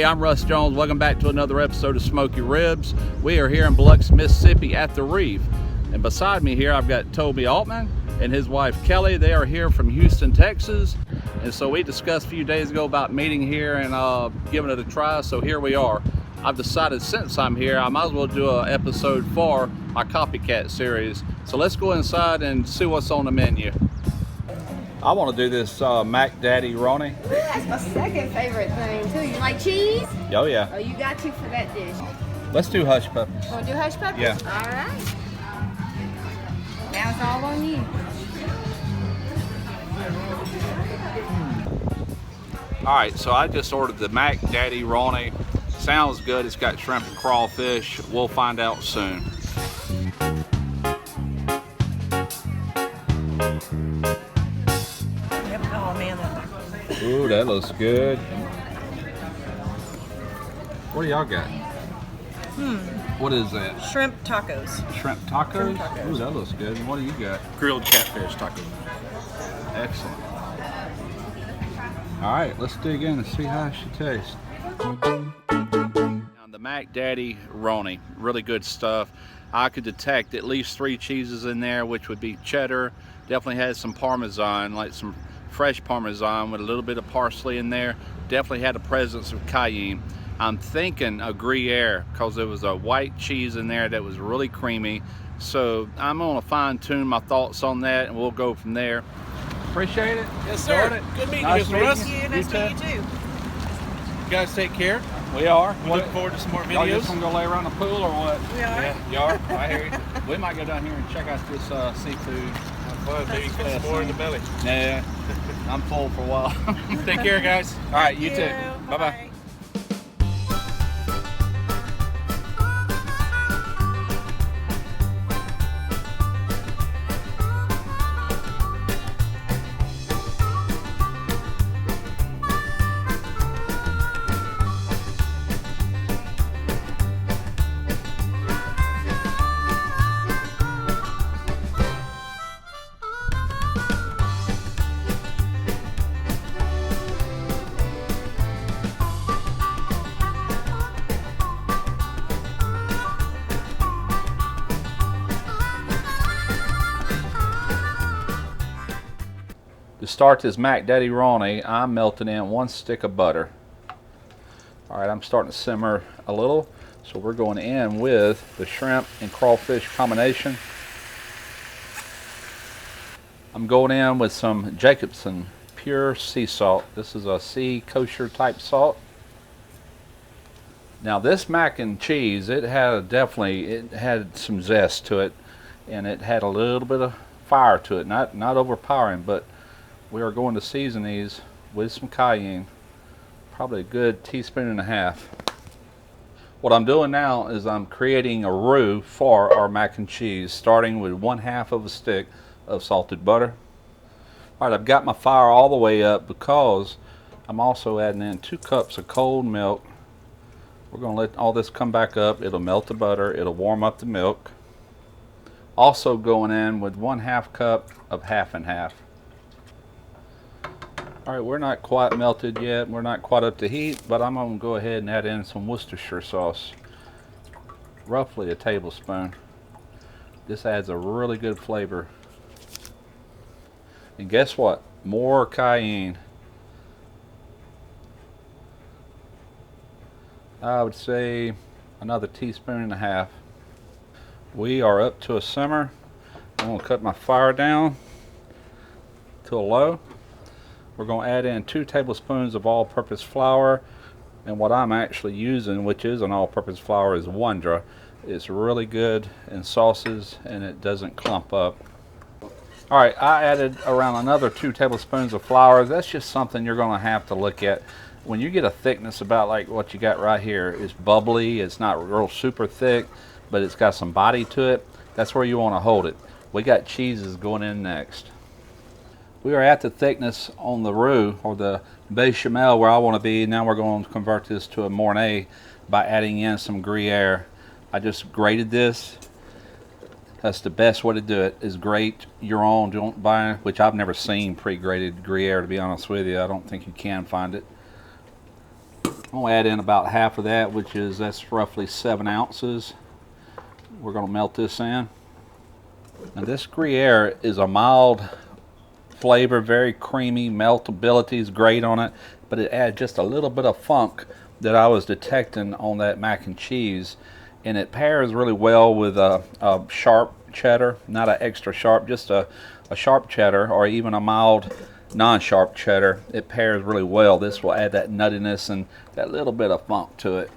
Hey, I'm Russ Jones. Welcome back to another episode of Smoky Ribs. We are here in Biloxi, Mississippi at the Reef. And beside me here, I've got Toby Altman and his wife Kelly. They are here from Houston, Texas. And so we discussed a few days ago about meeting here and giving it a try. So here we are. I've decided since I'm here, I might as well do an episode for my copycat series. So let's go inside and see what's on the menu. I want to do this Mac Daddy Roni. Ooh, that's my second favorite thing too. You like cheese? Oh yeah. Oh, you got to for that dish. Let's do hush puppies. Want to do hush puppies? Yeah. All right. Now it's all on you. All right, so I just ordered the Mac Daddy Roni. Sounds good. It's got shrimp and crawfish. We'll find out soon. Ooh, that looks good. What do y'all got? What is that? Shrimp tacos. Shrimp tacos? Shrimp tacos. Ooh, that looks good. And what do you got? Grilled catfish tacos. Excellent. All right, let's dig in and see how it should taste. Now, the Mac Daddy Roni, really good stuff. I could detect at least 3 cheeses in there, which would be cheddar. Definitely has some Parmesan, like some fresh Parmesan with a little bit of parsley in there. Definitely had a presence of cayenne. I'm thinking a Gruyere because there was a white cheese in there that was really creamy. So I'm gonna fine tune my thoughts on that and we'll go from there. Appreciate it. Yes, sir. Enjoyed it. Good meeting Nice you, Mr. meeting Russ. you. Nice to meet you too. You guys take care. We are. We look forward to some more Y'all videos. just gonna go lay around the pool or what? We are. Yeah, you are. I hear you. We might go down here and check out this seafood. Have fun. Maybe you put some more in the belly. Nah, I'm full for a while. Take care, guys. All right, you too. Thank you. Bye-bye. To start this Mac Daddy Roni, I'm melting in 1 stick of butter. All right, I'm starting to simmer a little, so we're going in with the shrimp and crawfish combination. I'm going in with some Jacobsen pure sea salt. This is a sea kosher type salt. Now this mac and cheese, it had some zest to it, and it had a little bit of fire to it, not overpowering, but we are going to season these with some cayenne, probably a good 1.5 teaspoons. What I'm doing now is I'm creating a roux for our mac and cheese, starting with 1/2 of a stick of salted butter. All right, I've got my fire all the way up because I'm also adding in 2 cups of cold milk. We're going to let all this come back up. It'll melt the butter, it'll warm up the milk. Also going in with 1/2 cup of half and half. All right, we're not quite melted yet. We're not quite up to heat, but I'm going to go ahead and add in some Worcestershire sauce. Roughly 1 tablespoon. This adds a really good flavor. And guess what? More cayenne. I would say another 1.5 teaspoons. We are up to a simmer. I'm going to cut my fire down to a low. We're going to add in 2 tablespoons of all-purpose flour, and what I'm actually using, which is an all-purpose flour, is Wondra. It's really good in sauces and it doesn't clump up. All right, I added around another 2 tablespoons of flour. That's just something you're going to have to look at. When you get a thickness about like what you got right here, it's bubbly, it's not real super thick, but it's got some body to it. That's where you want to hold it. We got cheeses going in next. We are at the thickness on the roux, or the bechamel, where I want to be. Now we're going to convert this to a Mornay by adding in some Gruyere. I just grated this. That's the best way to do it, is grate your own. Don't buy, which I've never seen pre-grated Gruyere, to be honest with you. I don't think you can find it. I'm gonna add in about half of that, that's roughly 7 ounces. We're gonna melt this in. Now this Gruyere is a mild flavor, very creamy, meltability is great on it, but it adds just a little bit of funk that I was detecting on that mac and cheese, and it pairs really well with a sharp cheddar, not an extra sharp, just a sharp cheddar, or even a mild non-sharp cheddar. It pairs really well. This will add that nuttiness and that little bit of funk to it.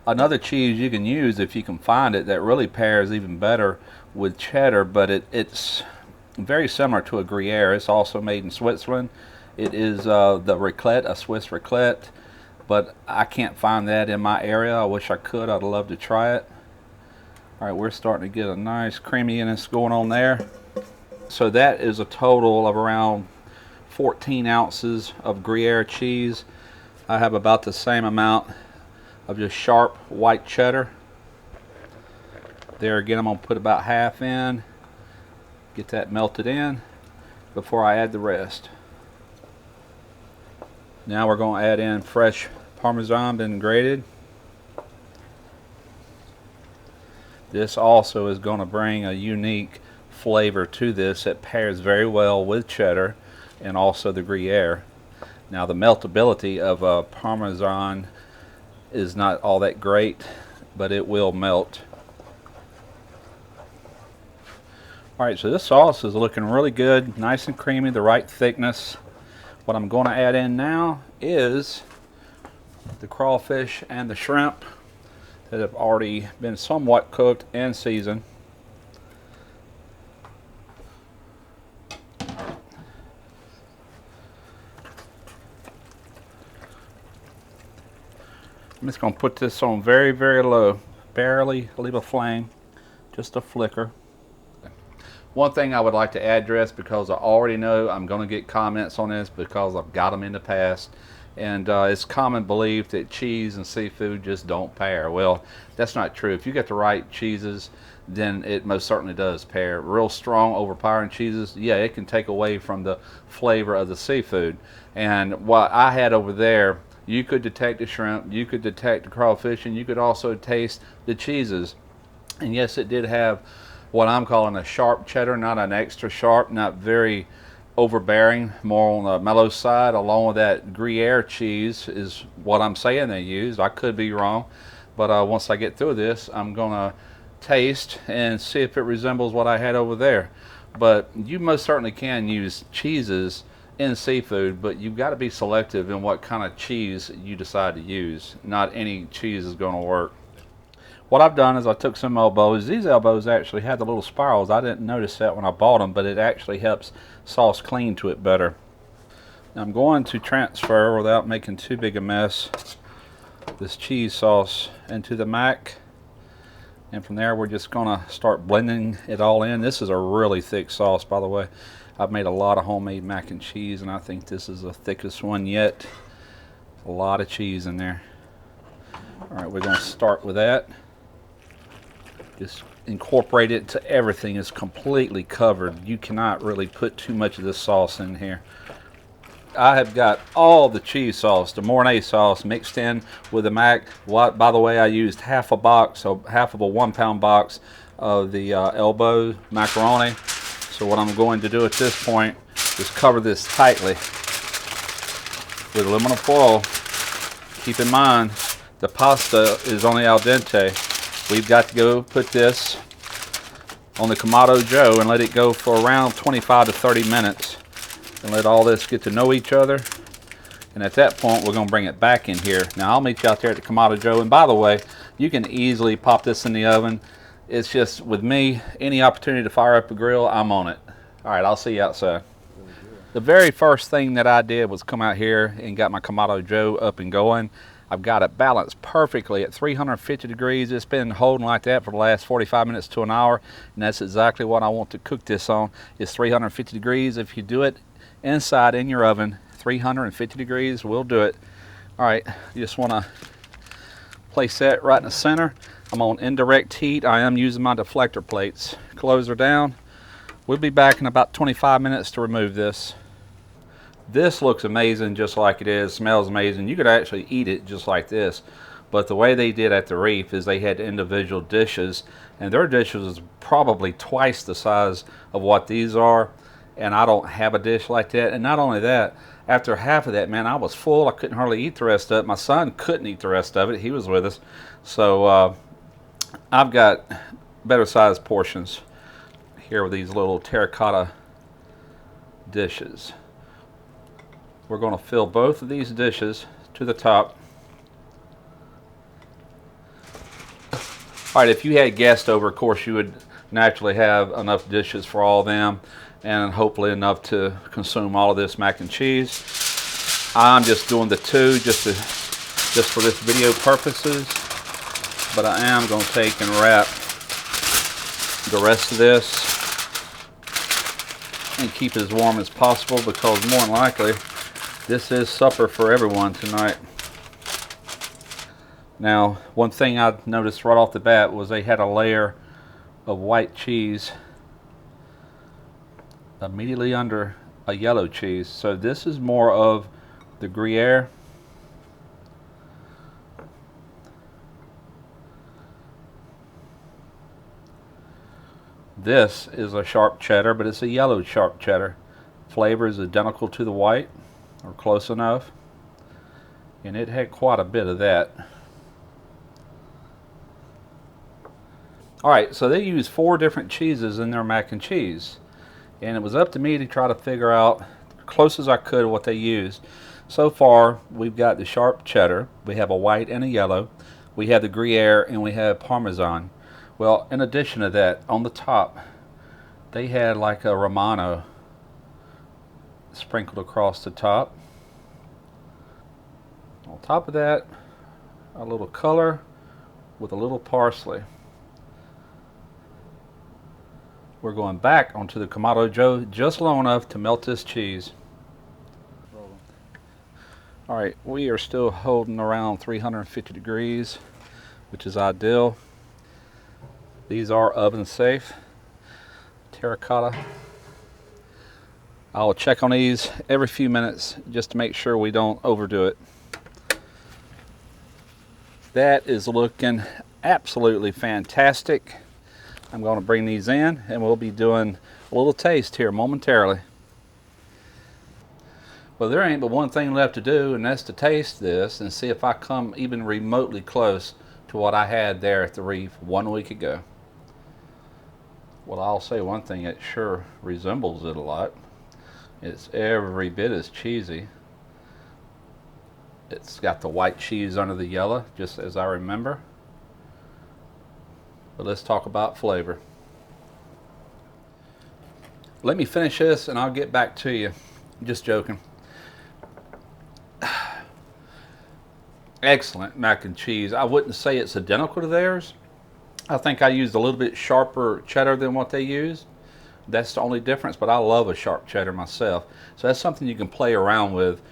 Another cheese you can use, if you can find it, that really pairs even better with cheddar, but it's very similar to a Gruyere. It's also made in Switzerland. It is the raclette, a Swiss raclette, but I can't find that in my area. I wish I could. I'd love to try it. All right, we're starting to get a nice creaminess going on there. So that is a total of around 14 ounces of Gruyere cheese. I have about the same amount of just sharp white cheddar. There again, I'm going to put about half in, get that melted in before I add the rest. Now we're going to add in fresh Parmesan, been grated. This also is going to bring a unique flavor to this. It pairs very well with cheddar and also the Gruyere. Now the meltability of Parmesan is not all that great, but it will melt. Alright, so this sauce is looking really good, nice and creamy, the right thickness. What I'm going to add in now is the crawfish and the shrimp that have already been somewhat cooked and seasoned. I'm just going to put this on very, very low. Barely leave a flame, just a flicker. One thing I would like to address, because I already know I'm going to get comments on this because I've got them in the past, and it's common belief that cheese and seafood just don't pair. Well, that's not true. If you get the right cheeses, then it most certainly does pair. Real strong, overpowering cheeses, yeah, it can take away from the flavor of the seafood. And what I had over there, you could detect the shrimp, you could detect the crawfish, and you could also taste the cheeses. And yes, it did have what I'm calling a sharp cheddar, not an extra sharp, not very overbearing, more on the mellow side. Along with that Gruyere cheese is what I'm saying they used. I could be wrong, but once I get through this, I'm gonna taste and see if it resembles what I had over there. But you most certainly can use cheeses in seafood, but you've got to be selective in what kind of cheese you decide to use. Not any cheese is going to work. What I've done is I took some elbows. These elbows actually had the little spirals. I didn't notice that when I bought them, but it actually helps sauce cling to it better. Now I'm going to transfer, without making too big a mess, this cheese sauce into the mac, and from there we're just going to start blending it all in. This is a really thick sauce, by the way. I've made a lot of homemade mac and cheese, and I think this is the thickest one yet. A lot of cheese in there. Alright, we're going to start with that. Just incorporate it to everything. It's completely covered. You cannot really put too much of this sauce in here. I have got all the cheese sauce, the Mornay sauce, mixed in with the mac. By the way, I used half a box, so half of a 1 pound box of the elbow macaroni. So what I'm going to do at this point is cover this tightly with aluminum foil. Keep in mind, the pasta is only al dente. We've got to go put this on the Kamado Joe and let it go for around 25 to 30 minutes and let all this get to know each other. And at that point, we're going to bring it back in here. Now, I'll meet you out there at the Kamado Joe. And by the way, you can easily pop this in the oven. It's just, with me, any opportunity to fire up a grill, I'm on it. All right, I'll see you outside. The very first thing that I did was come out here and got my Kamado Joe up and going. I've got it balanced perfectly at 350 degrees. It's been holding like that for the last 45 minutes to an hour, and that's exactly what I want to cook this on, is 350 degrees. If you do it inside in your oven, 350 degrees will do it. All right, you just want to place that right in the center. I'm on indirect heat. I am using my deflector plates. Close her down. We'll be back in about 25 minutes to remove this. This looks amazing just like it is, smells amazing. You could actually eat it just like this. But the way they did at the Reef is they had individual dishes, and their dishes is probably twice the size of what these are. And I don't have a dish like that. And not only that, after half of that, man, I was full. I couldn't hardly eat the rest of it. My son couldn't eat the rest of it. He was with us. So I've got better sized portions here with these little terracotta dishes. We're going to fill both of these dishes to the top. All right, if you had guests over, of course, you would naturally have enough dishes for all of them, and hopefully enough to consume all of this mac and cheese. I'm just doing the two just for this video purposes, but I am going to take and wrap the rest of this and keep it as warm as possible, because more than likely this is supper for everyone tonight. Now, one thing I noticed right off the bat was they had a layer of white cheese immediately under a yellow cheese. So this is more of the Gruyere. This is a sharp cheddar, but it's a yellow sharp cheddar. Flavor is identical to the white, or close enough. And it had quite a bit of that. Alright, so they used 4 different cheeses in their mac and cheese. And it was up to me to try to figure out, as close as I could, what they used. So far, we've got the sharp cheddar, we have a white and a yellow, we have the Gruyere, and we have Parmesan. Well, in addition to that, on the top, they had like a Romano sprinkled across the top. On top of that, a little color with a little parsley. We're going back onto the Kamado Joe just long enough to melt this cheese. Alright, we are still holding around 350 degrees, which is ideal. These are oven safe. Terracotta. I'll check on these every few minutes just to make sure we don't overdo it. That is looking absolutely fantastic. I'm going to bring these in and we'll be doing a little taste here momentarily. Well, there ain't but one thing left to do, and that's to taste this and see if I come even remotely close to what I had there at the Reef 1 week ago. Well, I'll say one thing, it sure resembles it a lot. It's every bit as cheesy. It's got the white cheese under the yellow, just as I remember. But let's talk about flavor. Let me finish this and I'll get back to you. Just joking. Excellent mac and cheese. I wouldn't say it's identical to theirs. I think I used a little bit sharper cheddar than what they used. That's the only difference, but I love a sharp cheddar myself. So that's something you can play around with.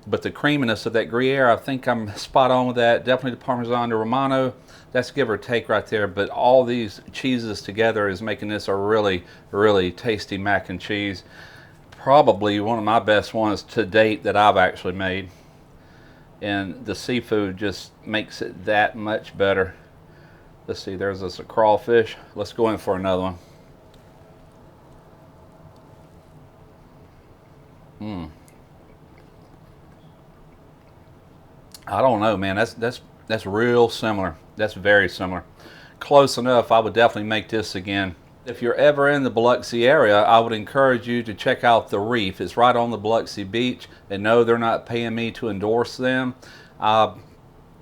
But the creaminess of that Gruyere, I think I'm spot on with that. Definitely the Parmesan, the Romano, that's give or take right there. But all these cheeses together is making this a really, really tasty mac and cheese. Probably one of my best ones to date that I've actually made. And the seafood just makes it that much better. Let's see, there's this a crawfish. Let's go in for another one. I don't know, man. That's real similar. That's very similar. Close enough. I would definitely make this again. If you're ever in the Biloxi area, I would encourage you to check out the Reef. It's right on the Biloxi beach. And no, they're not paying me to endorse them.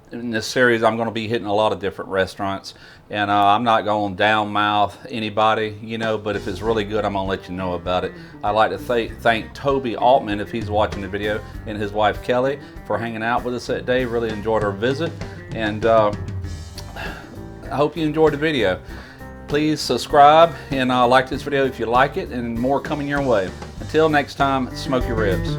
In this series, I'm going to be hitting a lot of different restaurants, and I'm not going to down mouth anybody, you know, but if it's really good, I'm going to let you know about it. I'd like to thank Toby Altman, if he's watching the video, and his wife Kelly for hanging out with us that day. Really enjoyed our visit, and I hope you enjoyed the video. Please subscribe and like this video if you like it, and more coming your way. Until next time, Smoky Ribs.